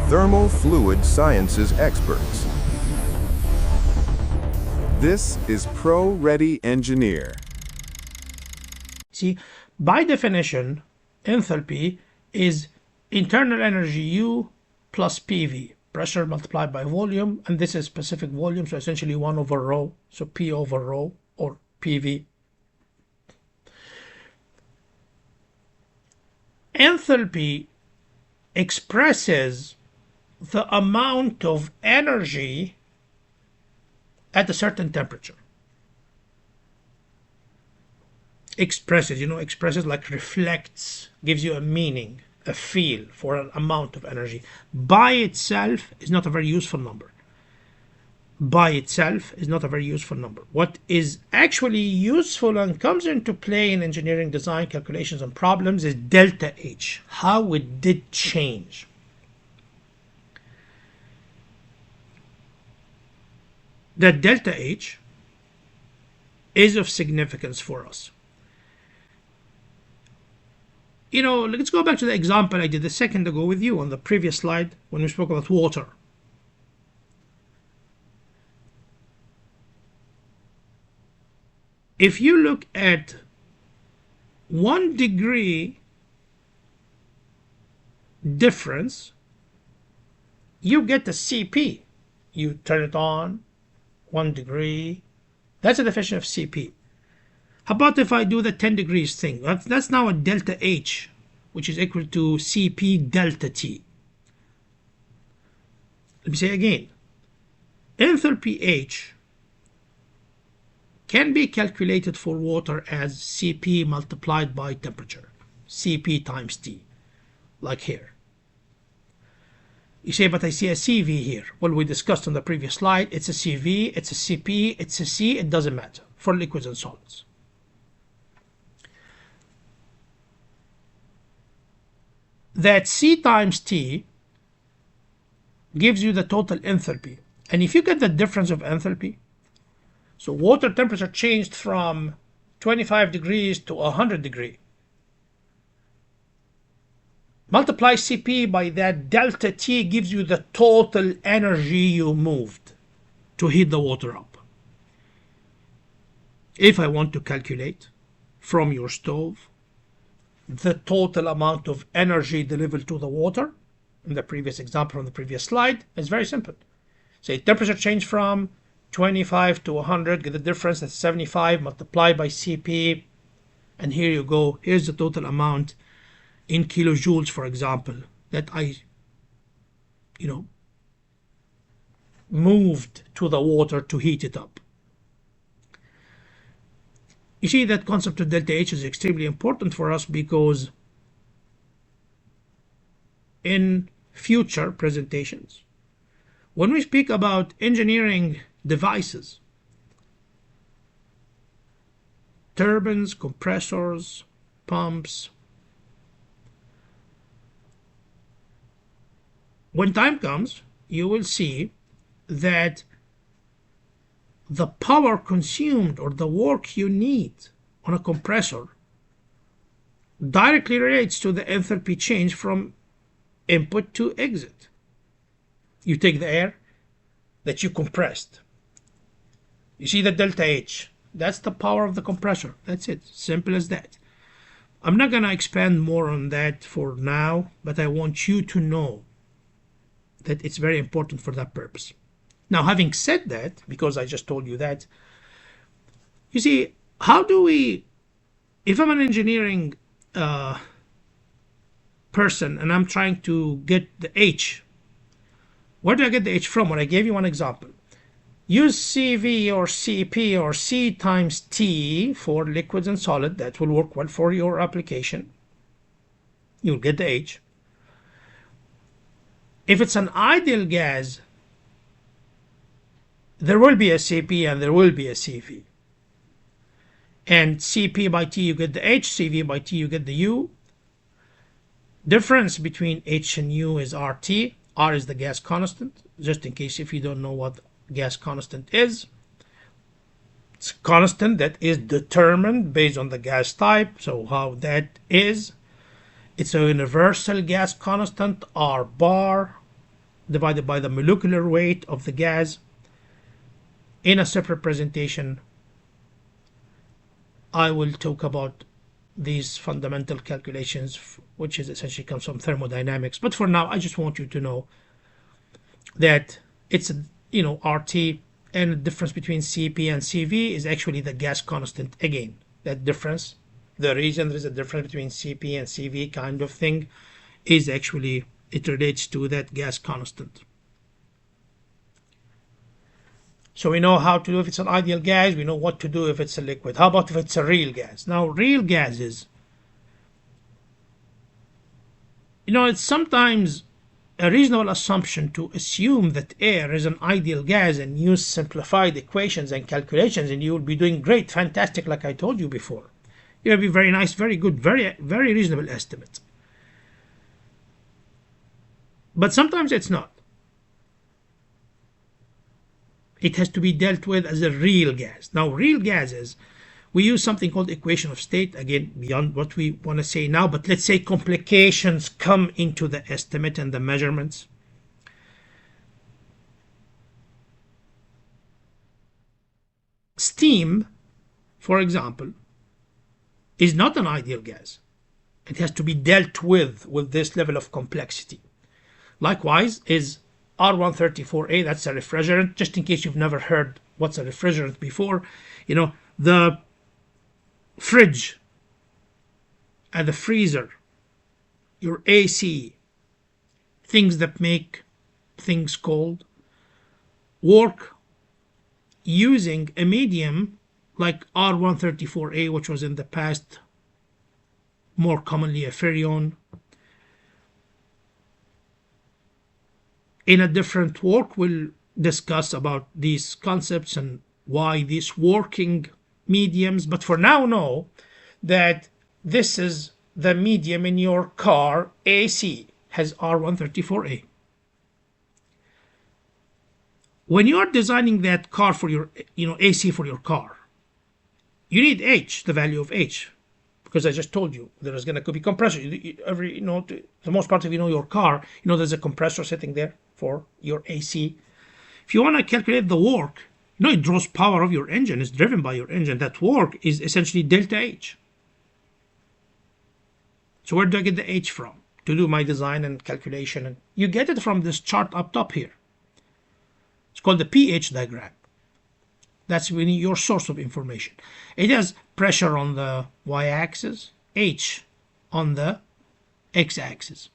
thermal fluid sciences experts. This is ProReadyEngineer. See, by definition, enthalpy is internal energy U plus PV, pressure multiplied by volume, and this is specific volume, so essentially 1 over rho, so P over rho, or PV. Enthalpy expresses the amount of energy at a certain temperature. Expresses like reflects, gives you a meaning, a feel for an amount of energy. By itself is not a very useful number. By itself is not a very useful number. What is actually useful and comes into play in engineering design calculations and problems is delta H, how it did change. That delta H is of significance for us. Let's go back to the example I did a second ago with you on the previous slide when we spoke about water. If you look at 1 degree difference, you get a CP. You turn it on, 1 degree. That's a definition of CP. How about if I do the 10 degrees thing? That's now a delta H, which is equal to CP delta T. Let me say again. Enthalpy H can be calculated for water as CP multiplied by temperature, CP times T, like here. You say, but I see a CV here. Well, we discussed on the previous slide, it's a CV, it's a CP, it's a C, it doesn't matter for liquids and solids. That C times T gives you the total enthalpy. And if you get the difference of enthalpy, so water temperature changed from 25 degrees to 100 degrees. Multiply CP by that delta T gives you the total energy you moved to heat the water up. If I want to calculate from your stove the total amount of energy delivered to the water, in the previous example from the previous slide, it's very simple. Say temperature change from 25 to 100, get the difference, that's 75, multiply by CP, and here you go. Here's the total amount in kilojoules, for example, that I, moved to the water to heat it up. You see, that concept of delta H is extremely important for us because in future presentations, when we speak about engineering devices, turbines, compressors, pumps, when time comes, you will see that the power consumed or the work you need on a compressor directly relates to the enthalpy change from input to exit. You take the air that you compressed. You see the delta H. That's the power of the compressor. That's it. Simple as that. I'm not going to expand more on that for now, but I want you to know that it's very important for that purpose. Now, having said that, because I just told you that, you see, how do we, if I'm an engineering person and I'm trying to get the H, where do I get the H from? Well, I gave you one example. Use CV or CP or C times T for liquids and solid. That will work well for your application. You'll get the H. If it's an ideal gas, there will be a CP and there will be a CV. And CP by T you get the H, CV by T you get the U. Difference between H and U is RT. R is the gas constant, just in case if you don't know what gas constant is. It's a constant that is determined based on the gas type. So how that is, it's a universal gas constant, R bar. divided by the molecular weight of the gas. In a separate presentation, I will talk about these fundamental calculations, which is essentially comes from thermodynamics. But for now, I just want you to know that it's RT, and the difference between Cp and Cv is actually the gas constant. Again, that difference, the reason there is a difference between Cp and Cv kind of thing, is actually, it relates to that gas constant. So we know how to do if it's an ideal gas, we know what to do if it's a liquid. How about if it's a real gas? Now, real gases, it's sometimes a reasonable assumption to assume that air is an ideal gas and use simplified equations and calculations, and you will be doing great, fantastic, like I told you before. It will be very nice, very good, very, very reasonable estimate. But sometimes it's not. It has to be dealt with as a real gas. Now, real gases, we use something called equation of state, again, beyond what we want to say now, but let's say complications come into the estimate and the measurements. Steam, for example, is not an ideal gas. It has to be dealt with this level of complexity. Likewise is R134A, that's a refrigerant. Just in case you've never heard what's a refrigerant before, the fridge and the freezer, your AC, things that make things cold, work using a medium like R134A, which was in the past more commonly a Freon. In a different work, we'll discuss about these concepts and why these working mediums. But for now, know that this is the medium in your car. AC has R134A. When you are designing that car for your, AC for your car, you need H, the value of H, because I just told you there is going to be compressor. The most part of your car, there's a compressor sitting there for your AC. If you want to calculate the work, it draws power of your engine. It's driven by your engine. That work is essentially delta H. So where do I get the H from to do my design and calculation? And you get it from this chart up top here. It's called the pH diagram. That's really your source of information. It has pressure on the y-axis, H on the x-axis.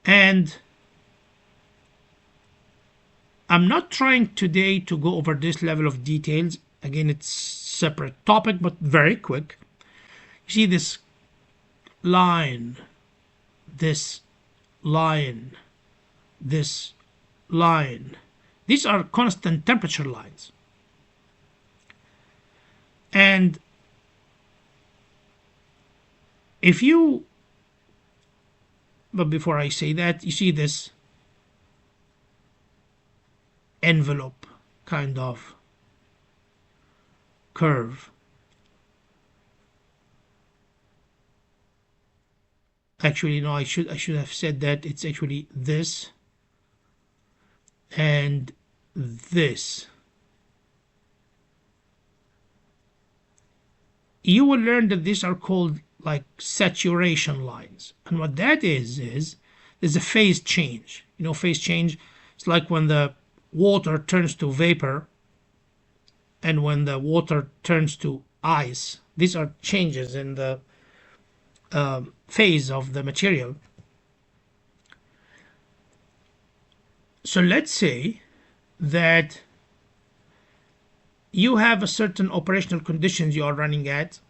And I'm not trying today to go over this level of details. Again, it's a separate topic, but very quick. You see this line, this line, this line. These are constant temperature lines. And but before I say that, you see this envelope kind of curve. Actually, no, I should have said that it's actually this and this. You will learn that these are called like saturation lines, and what that is there's a phase change. Phase change, it's like when the water turns to vapor and when the water turns to ice. These are changes in the phase of the material. So let's say that you have a certain operational conditions you are running at,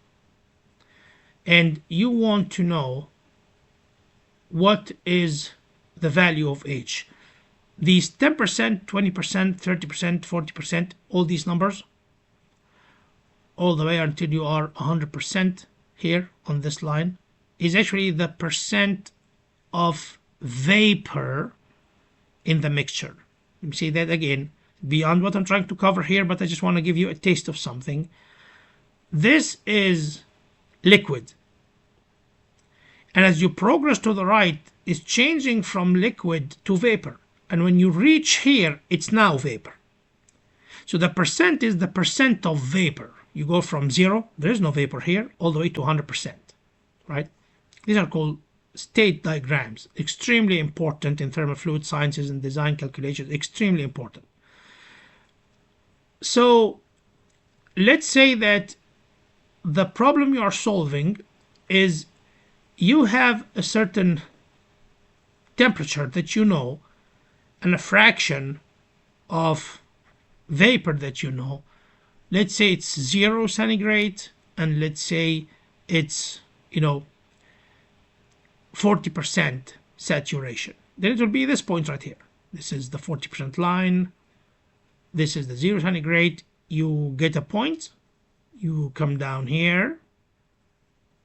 and you want to know what is the value of H. These 10%, 20%, 30%, 40%, all these numbers, all the way until you are 100% here on this line, is actually the percent of vapor in the mixture. Let me say that again, beyond what I'm trying to cover here, but I just want to give you a taste of something. This is liquid, And as you progress to the right, it's changing from liquid to vapor. And when you reach here, it's now vapor. So the percent is the percent of vapor. You go from 0, there is no vapor here, all the way to 100%, right? These are called state diagrams. Extremely important in thermal fluid sciences and design calculations, extremely important. So let's say that the problem you are solving is you have a certain temperature that you know and a fraction of vapor that you know. Let's say it's 0 centigrade, and let's say it's 40% saturation. Then it will be this point right here. This is the 40% line. This is the 0 centigrade. You get a point. You come down here.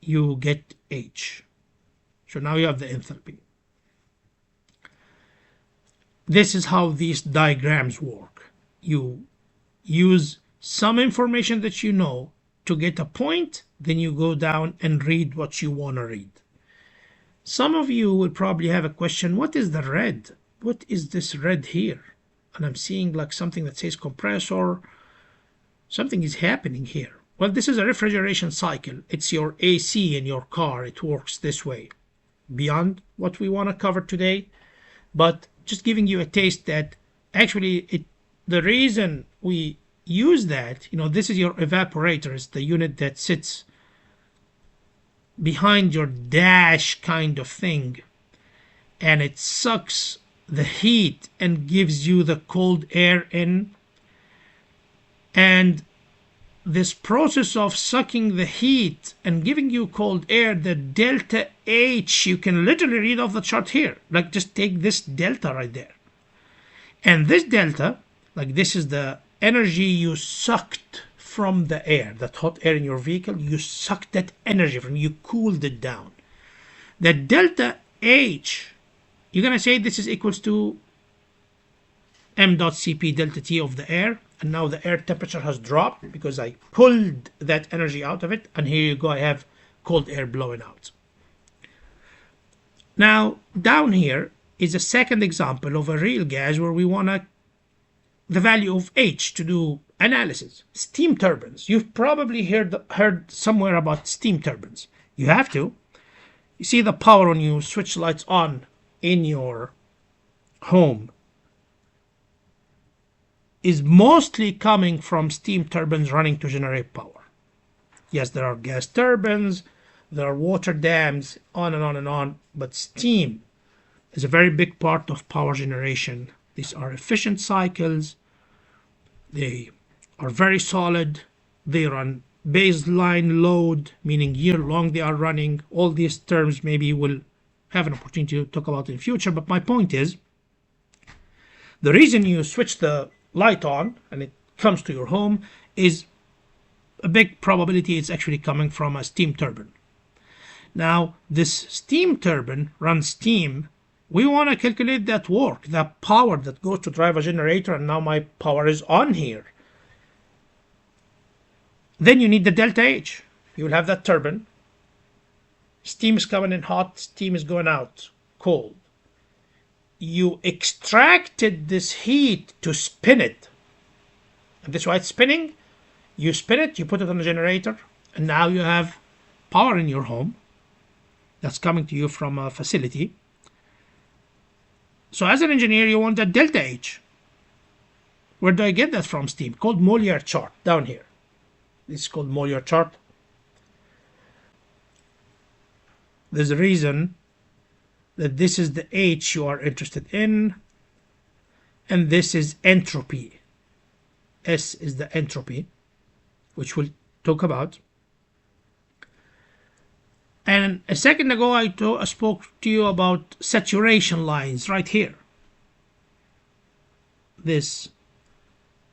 You get H. So now you have the enthalpy. This is how these diagrams work. You use some information that you know to get a point, then you go down and read what you want to read. Some of you will probably have a question, what is the red? What is this red here? And I'm seeing like something that says compressor. Something is happening here. Well, this is a refrigeration cycle. It's your AC in your car. It works this way. Beyond what we want to cover today, but just giving you a taste that actually the reason we use that, this is your evaporator. It's the unit that sits behind your dash kind of thing, and it sucks the heat and gives you the cold air in. And this process of sucking the heat and giving you cold air, the delta H, you can literally read off the chart here. Like just take this delta right there. And this delta, like this is the energy you sucked from the air, that hot air in your vehicle, you sucked that energy from, you cooled it down. The delta H, you're going to say this is equals to m dot Cp delta T of the air. And now the air temperature has dropped because I pulled that energy out of it. And here you go, I have cold air blowing out. Now, down here is a second example of a real gas where we want the value of H to do analysis. Steam turbines. You've probably heard somewhere about steam turbines. You have to. You see the power when you switch lights on in your home is mostly coming from steam turbines running to generate power. Yes, there are gas turbines, there are water dams, on and on and on, but steam is a very big part of power generation. These are efficient cycles. They are very solid. They run baseline load, meaning year long they are running. All these terms maybe we'll have an opportunity to talk about in the future, but my point is, the reason you switch the light on and it comes to your home is a big probability it's actually coming from a steam turbine. Now, this steam turbine runs steam. We want to calculate that work, that power that goes to drive a generator, and now my power is on here. Then you need the delta H. You will have that turbine. Steam is coming in hot, steam is going out cold. You extracted this heat to spin it. And that's why it's spinning. You spin it, you put it on a generator, and now you have power in your home that's coming to you from a facility. So as an engineer, you want that delta H. Where do I get that from? Steam, called Mollier chart, down here. This is called Mollier chart. There's a reason that this is the H you are interested in, and this is entropy. S is the entropy, which we'll talk about. And a second ago I spoke to you about saturation lines right here. This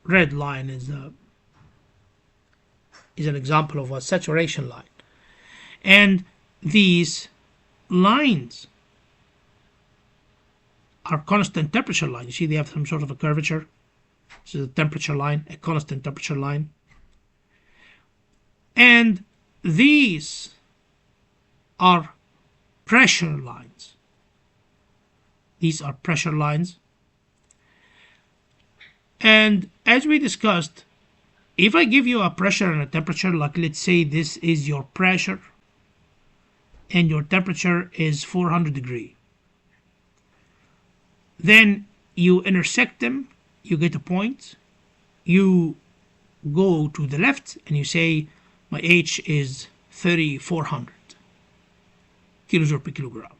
red line is an example of a saturation line. And these lines are constant temperature lines. You see they have some sort of a curvature. This is a temperature line, a constant temperature line. And these are pressure lines. These are pressure lines. And as we discussed, if I give you a pressure and a temperature, like let's say this is your pressure and your temperature is 400 degrees, then you intersect them, you get a point, you go to the left and you say my H is 3400 kilojoule per kilogram,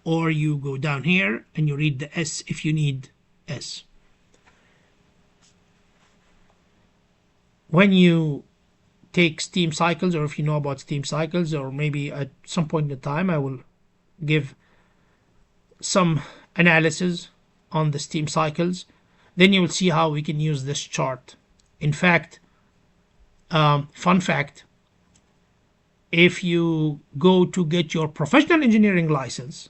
or you go down here and you read the S if you need S. When you take steam cycles, or if you know about steam cycles, or maybe at some point in time I will give some analysis on the steam cycles, then you will see how we can use this chart. In fact, fun fact, if you go to get your professional engineering license,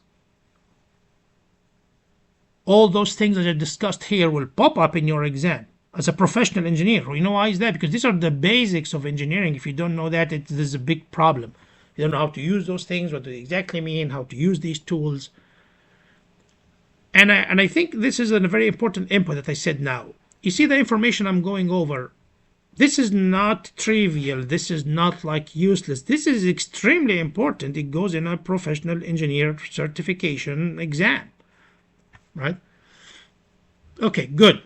all those things that I discussed here will pop up in your exam as a professional engineer. You know why is that? Because these are the basics of engineering. If you don't know that, there's a big problem. You don't know how to use those things, what they exactly mean, how to use these tools. And I think this is a very important input that I said now. You see the information I'm going over, this is not trivial. This is not like useless. This is extremely important. It goes in a professional engineer certification exam, right? Okay, good.